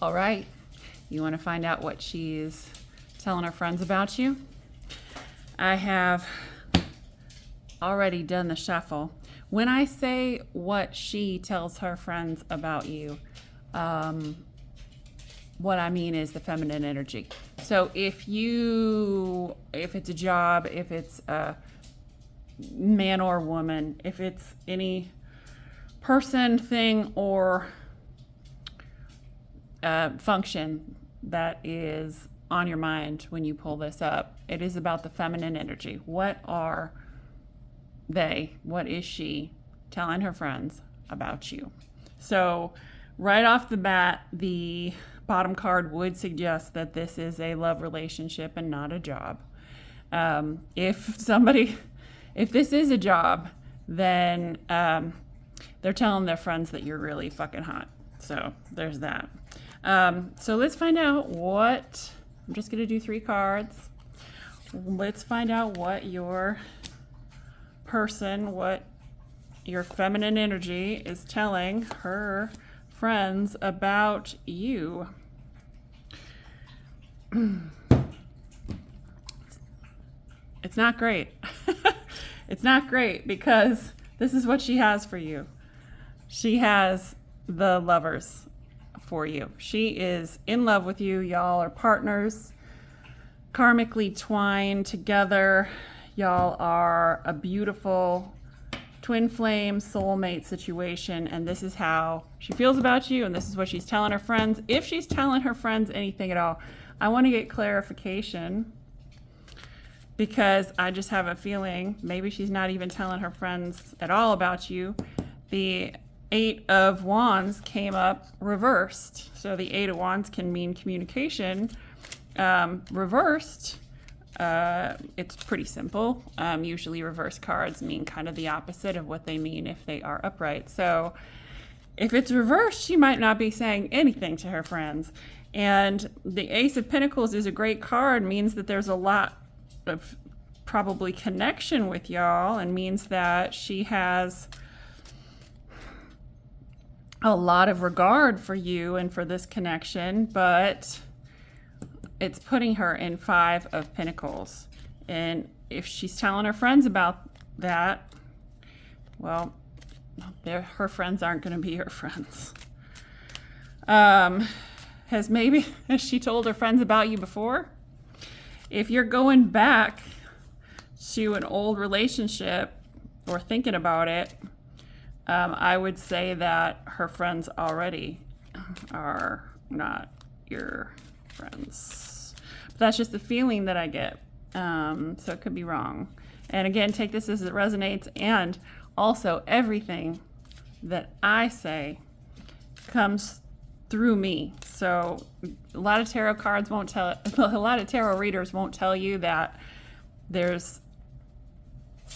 All right. You want to find out what she's telling her friends about you? I have already done the shuffle. When I say what she tells her friends about you, what I mean is the feminine energy. So if it's a job, if it's a man or woman, if it's any person, thing, or function that is on your mind when you pull this up, it is about the feminine energy. What are they? What is she telling her friends about you? So right off the bat, the bottom card would suggest that this is a love relationship and not a job. If this is a job, then they're telling their friends that you're really fucking hot. So there's that. So let's find out I'm just going to do 3 cards. Let's find out what your person, what your feminine energy is telling her friends about you. It's not great. It's not great because this is what she has for you. She has the Lovers for you. She is in love with you. Y'all are partners, karmically twined together. Y'all are a beautiful twin flame soulmate situation, and this is how she feels about you, and this is what she's telling her friends. If she's telling her friends anything at all, I want to get clarification, because I just have a feeling maybe she's not even telling her friends at all about you. The 8 of Wands came up reversed. So the 8 of Wands can mean communication. Reversed, it's pretty simple. Usually reverse cards mean kind of the opposite of what they mean if they are upright. So if it's reversed, she might not be saying anything to her friends. And the Ace of Pentacles is a great card, means that there's a lot of probably connection with y'all, and means that she has a lot of regard for you and for this connection, but it's putting her in 5 of Pentacles. And if she's telling her friends about that, well, her friends aren't going to be her friends. Has she told her friends about you before? If you're going back to an old relationship or thinking about it, I would say that her friends already are not your friends. But that's just the feeling that I get. So it could be wrong. And again, take this as it resonates. And also, everything that I say comes through me. So a lot of tarot cards won't tell, a lot of tarot readers won't tell you that there's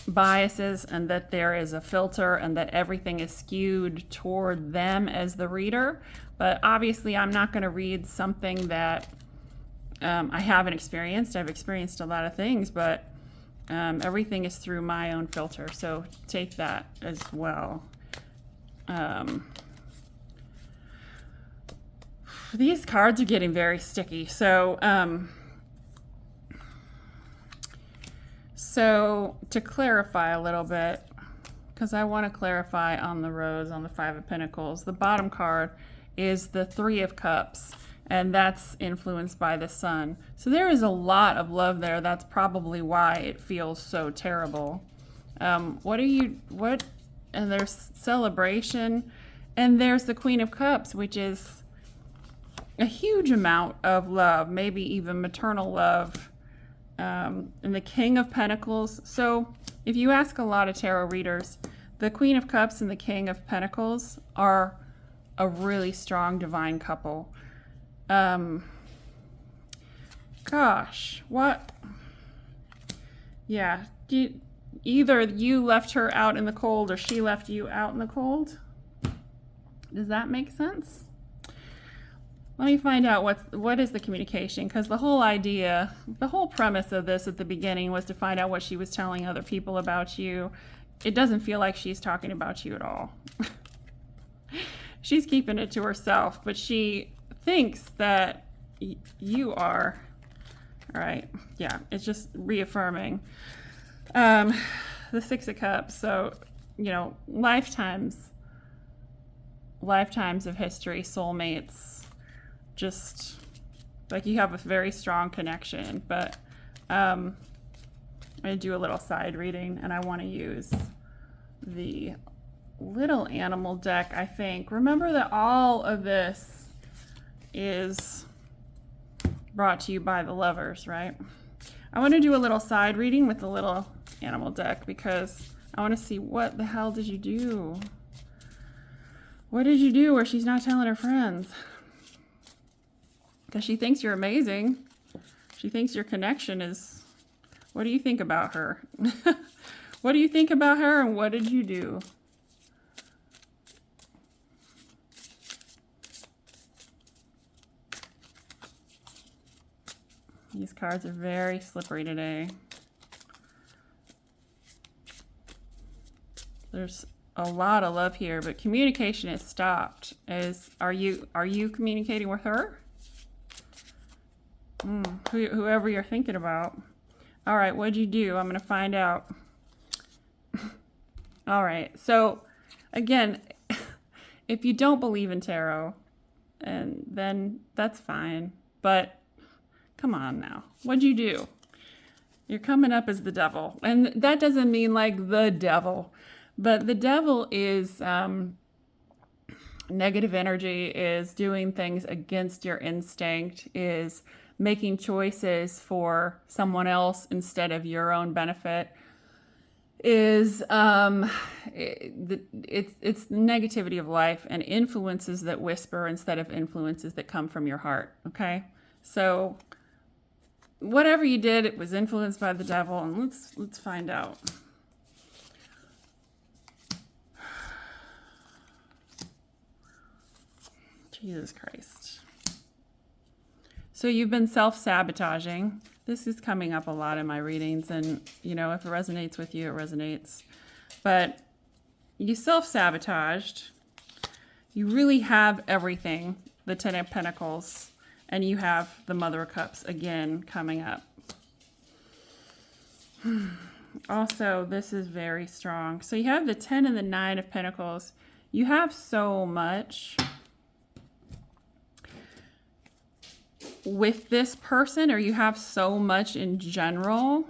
biases and that there is a filter and that everything is skewed toward them as the reader. But obviously I'm not going to read something that I haven't experienced. I've experienced a lot of things, but everything is through my own filter. So take that as well. These cards are getting very sticky. So to clarify a little bit, because I want to clarify on the Rose, on the 5 of Pentacles, the bottom card is the 3 of Cups, and that's influenced by the Sun. So there is a lot of love there. That's probably why it feels so terrible. And there's celebration, and there's the Queen of Cups, which is a huge amount of love, maybe even maternal love. And the King of Pentacles. So if you ask a lot of tarot readers, the Queen of Cups and the King of Pentacles are a really strong divine couple. Gosh, what? Yeah, either you left her out in the cold or she left you out in the cold. Does that make sense? Let me find out what is the communication, because the whole idea, the whole premise of this at the beginning was to find out what she was telling other people about you. It doesn't feel like she's talking about you at all. She's keeping it to herself, but she thinks that you are. All right. Yeah, it's just reaffirming. The Six of Cups. So, lifetimes of history, soulmates, just like you have a very strong connection. But I'm going to do a little side reading, and I want to use the little animal deck, I think. Remember that all of this is brought to you by the Lovers, right? I want to do a little side reading with the little animal deck because I want to see what the hell did you do? What did you do where she's not telling her friends? Because she thinks you're amazing. She thinks your connection is... What do you think about her? What do you think about her, and what did you do? These cards are very slippery today. There's a lot of love here, but communication is stopped. Are you communicating with her? Whoever you're thinking about. All right, what'd you do? I'm going to find out. All right, so again, if you don't believe in tarot, and then that's fine. But come on now, what'd you do? You're coming up as the devil, and that doesn't mean like the devil, but the devil is negative energy, is doing things against your instinct, is making choices for someone else instead of your own benefit, is it's negativity of life and influences that whisper instead of influences that come from your heart. Okay, so whatever you did, it was influenced by the devil, and let's find out. Jesus Christ. So you've been self-sabotaging. This is coming up a lot in my readings, and if it resonates with you, it resonates. But you self-sabotaged. You really have everything, the Ten of Pentacles, and you have the Mother of Cups again coming up. Also, this is very strong. So you have the 10 and the 9 of Pentacles. You have so much with this person, or you have so much in general.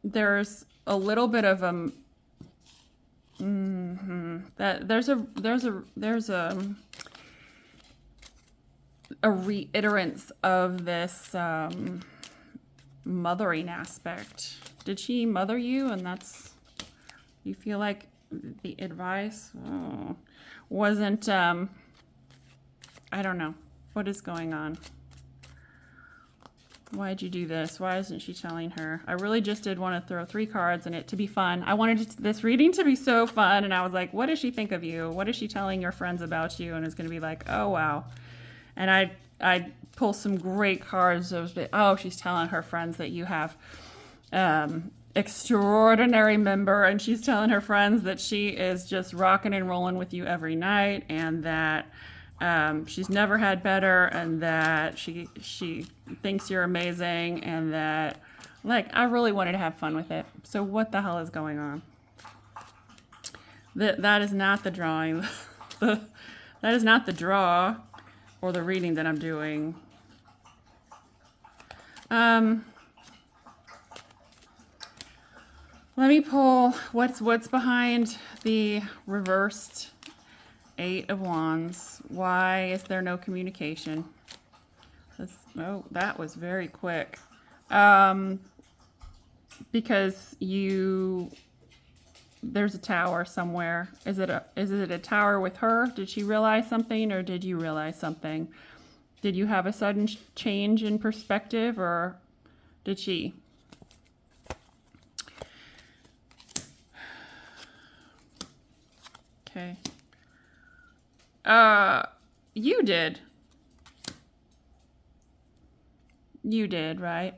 There's a little bit of that there's a reiterance of this mothering aspect. Did she mother you, and that's, you feel like the advice wasn't I don't know. What is going on? Why'd you do this? Why isn't she telling her? I really just did want to throw 3 cards and it to be fun. I wanted this reading to be so fun, and I was like, what does she think of you? What is she telling your friends about you? And it's going to be like, oh, wow. And I pull some great cards. Oh, she's telling her friends that you have extraordinary member, and she's telling her friends that she is just rocking and rolling with you every night, and that she's never had better, and that she thinks you're amazing, and that, like, I really wanted to have fun with it. So what the hell is going on? That is not the drawing. That is not the draw or the reading that I'm doing. Let me pull what's behind the reversed 8 of Wands. Why is there no communication? Oh, that was very quick. Because there's a tower somewhere. Is it a tower with her? Did she realize something, or did you realize something? Did you have a sudden change in perspective, or did she? Okay. You did. You did, right?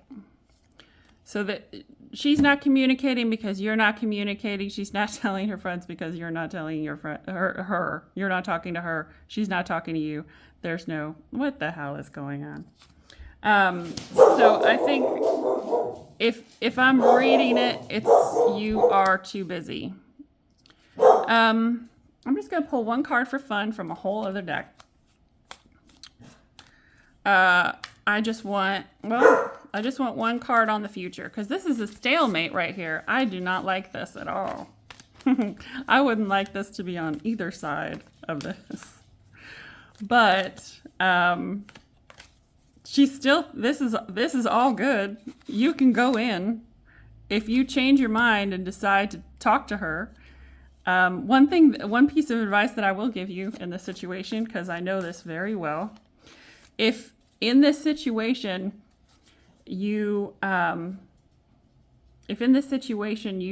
So that she's not communicating because you're not communicating. She's not telling her friends because you're not telling your friend her. You're not talking to her. She's not talking to you. There's no what the hell is going on. So I think if I'm reading it, it's you are too busy. I'm just gonna pull one card for fun from a whole other deck. I just want one card on the future because this is a stalemate right here. I do not like this at all. I wouldn't like this to be on either side of this. But she's still, this is all good. You can go in if you change your mind and decide to talk to her. One piece of advice that I will give you in this situation, because I know this very well, if in this situation you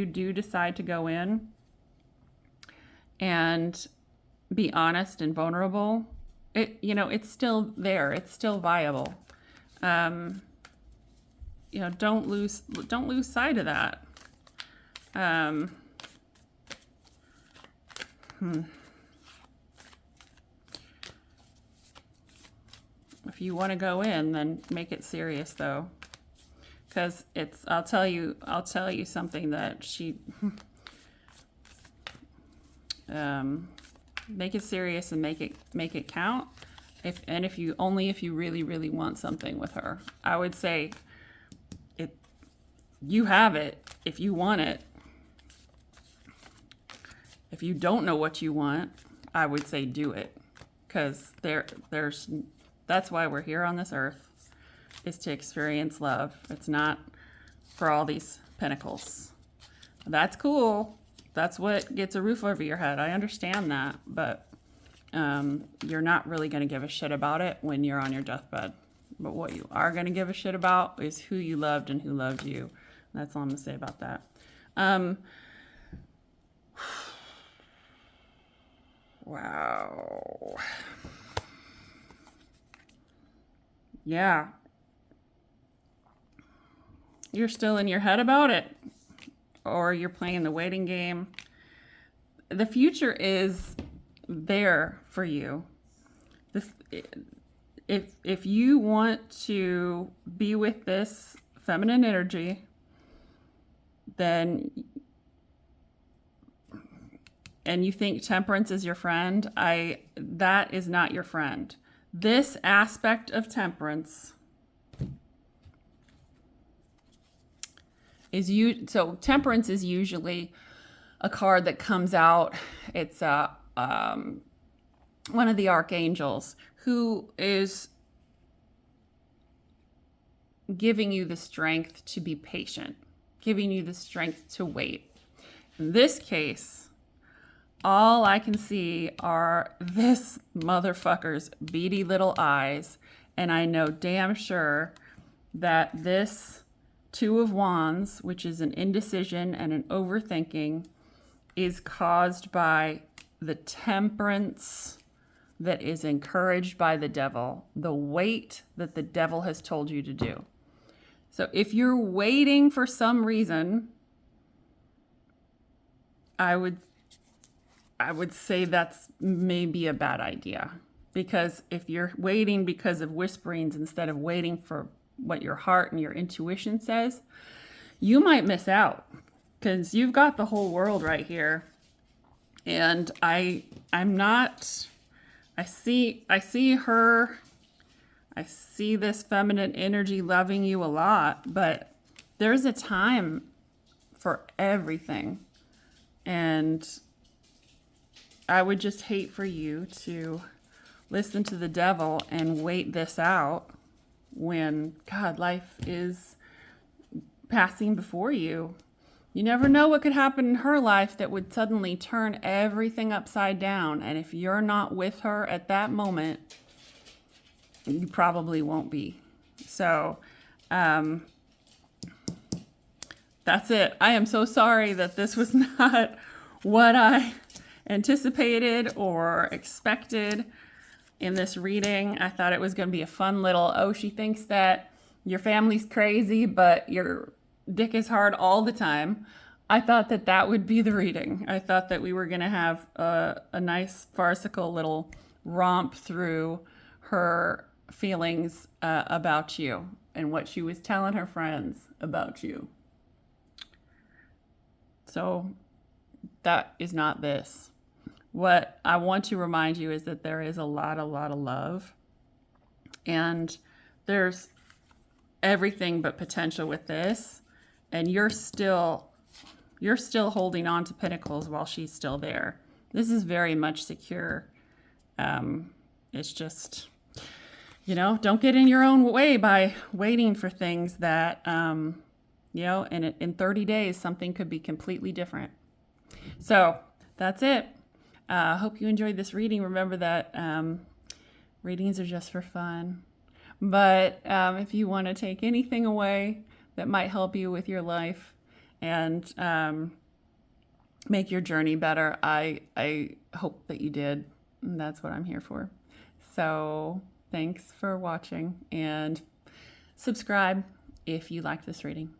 do decide to go in and be honest and vulnerable, it's still there. It's still viable. Don't lose sight of that. If you want to go in, then make it serious though, because I'll tell you something that she make it serious and make it count. If you really, really want something with her, I would say you have it if you want it. If you don't know what you want, I would say do it, because that's why we're here on this earth, is to experience love. It's not for all these pinnacles. That's cool. That's what gets a roof over your head. I understand that, but you're not really going to give a shit about it when you're on your deathbed. But what you are going to give a shit about is who you loved and who loved you. That's all I'm going to say about that. Wow. Yeah. You're still in your head about it, or you're playing the waiting game. The future is there for you. If you want to be with this feminine energy, then, and you think temperance is your friend, that is not your friend. This aspect of temperance so temperance is usually a card that comes out. It's one of the archangels who is giving you the strength to be patient, giving you the strength to wait. In this case, all I can see are this motherfucker's beady little eyes, and I know damn sure that this Two of Wands, which is an indecision and an overthinking, is caused by the temperance that is encouraged by the devil, the wait that the devil has told you to do. So if you're waiting for some reason, I would say that's maybe a bad idea, because if you're waiting because of whisperings instead of waiting for what your heart and your intuition says, you might miss out, because you've got the whole world right here. And I see this feminine energy loving you a lot, but there's a time for everything. And I would just hate for you to listen to the devil and wait this out when, God, life is passing before you. You never know what could happen in her life that would suddenly turn everything upside down. And if you're not with her at that moment, you probably won't be. So, that's it. I am so sorry that this was not what I anticipated or expected in this reading. I thought it was going to be a fun little, she thinks that your family's crazy, but dick is hard all the time, I thought that that would be the reading. I thought that we were going to have a nice farcical little romp through her feelings about you and what she was telling her friends about you. So that is not this. What I want to remind you is that there is a lot of love, and there's everything but potential with this, and you're still holding on to pinnacles while she's still there. This is very much secure. It's just, don't get in your own way by waiting for things that, and in 30 days, something could be completely different. So that's it. I hope you enjoyed this reading. Remember that readings are just for fun. But if you want to take anything away that might help you with your life and make your journey better, I hope that you did. And that's what I'm here for. So thanks for watching, and subscribe if you like this reading.